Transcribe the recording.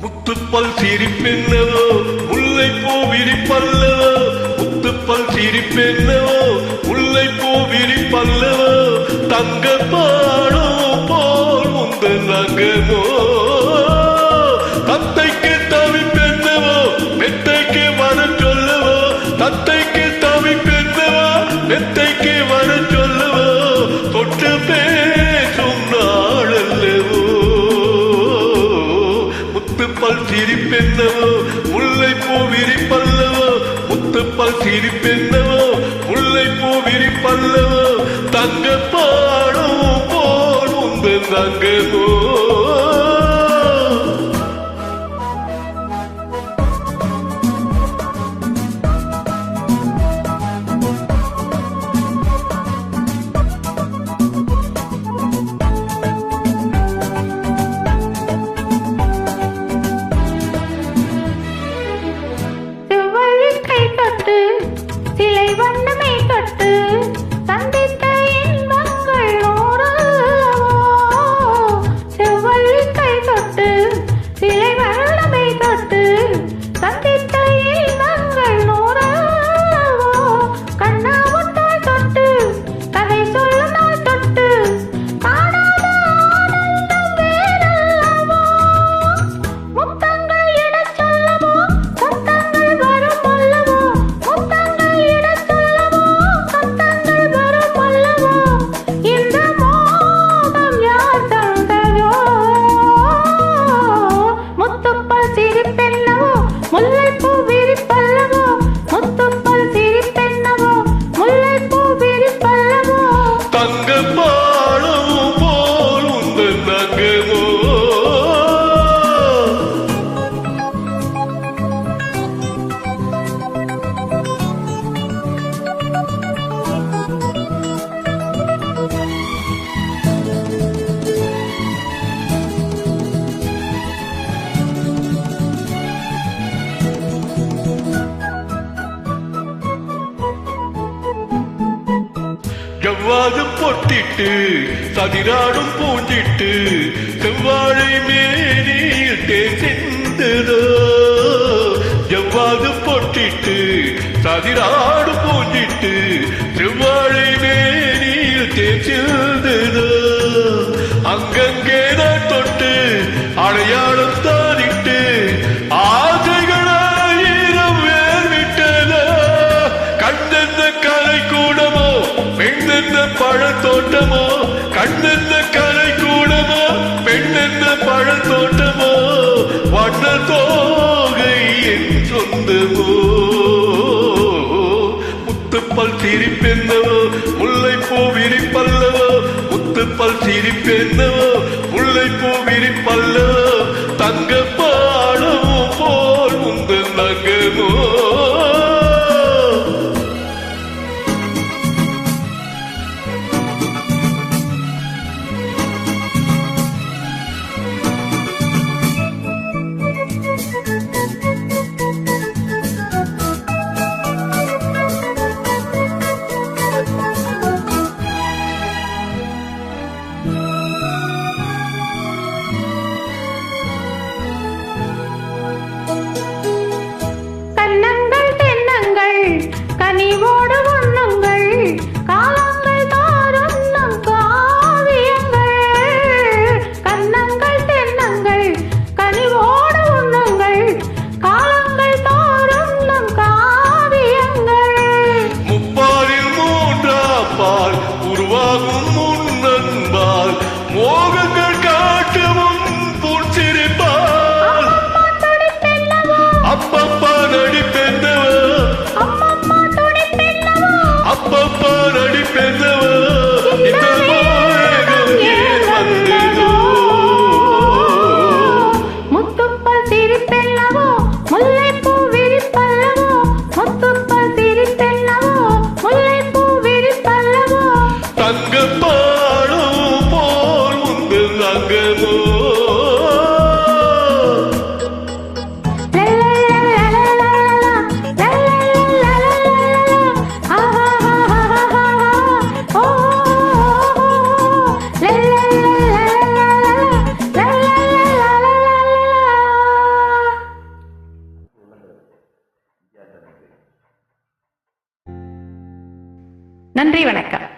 முத்துப்பல் சிரிப்பென்னவோ முல்லை பூ விரிப்பல்லவோ, முத்துப்பல் சிரிப்பென்னவோ முல்லை பூ விரிப்பல்லவோ, தங்க பாடும் போல் முந்தன் அங்கமோ, தத்தைக்கு தவிப்பென்னவோ மெத்தைக்கு வர சொல்லவோ, தத்தைக்கு தவிப்பென்னவோ மெத்தைக்கு வர சொல்லவோ, தொட்டு பேசும் நாளல்லவோ, முத்துப்பல் சிரிப்பென்னவோ முல்லை பூ விரிப்பல்லவோ, முத்துப்பல் சிரிப்பென்னவோ முல்லை பூ விரிப்பல்லவோ, தங்க பாடும் போல் முந்தன் அங்கமோ. சிலை வண்ணமே தொட்டு சந்தித்த இன்பங்கள் செவ்வள்ளி கை தொட்டு சிலை வண்ணமே தொட்டு சந்தித்த இன்பங்கள் கண்ணாமுத்தாய் தொட்டு கதை சொல்லும் நாள் தொட்டு காணாத ஆனந்தம் வேறல்லவோ, முத்தங்கள் இடச் சொல்லவோ சத்தங்கள் வரும் அல்லவோ, முத்தங்கள் இடச் சொல்லவோ சத்தங்கள் வரும் அல்லவோ, இந்த மோகம் யார் தந்ததோ, முத்துப்பல் சிரிப்பென்னவோ முல்லைப்பூ விரிப்பல்லவோ, முத்துப்பல் சிரிப்பென்னவோ முல்லைப்பூ விரிப்பல்லவோ, தங்க பாடும் போல் உந்தன் அங்கமோ. ஜவ்வாது பொட்டிட்டு சதிராடும் பூஞ்சிட்டு செவ்வாழை மேனியில் தேசிந்ததோ, ஜவ்வாது பொட்டிட்டு சதிராடும் பூஞ்சிட்டு செவ்வாழை மேனியில் தேசிந்ததோ, அங்கங்கே நான் தொட்டு அடையாளம் தானிட்டு ஆசைகளாயிரம் வேர்விட்டதோ, கண்ணென்ன கலை கூடமோ பெண்ணென்ன பழத்தோட்டமோ, கண்ணென்ன கலை கூடமோ பெண்ணென்ன பழத்தோட்டமோ, வண்ண தோகை என் சொந்தமோ, முத்துப்பல் சிரிப்பென்னவோ முல்லை பூ விரிப்பல்லவோ, முத்துப்பல் சிரிப்பென்னவோ முல்லை பூ விரிப்பல்லவோ, தங்க பாடும் போல் முந்தன் அங்கமோ. நன்றி, வணக்கம்.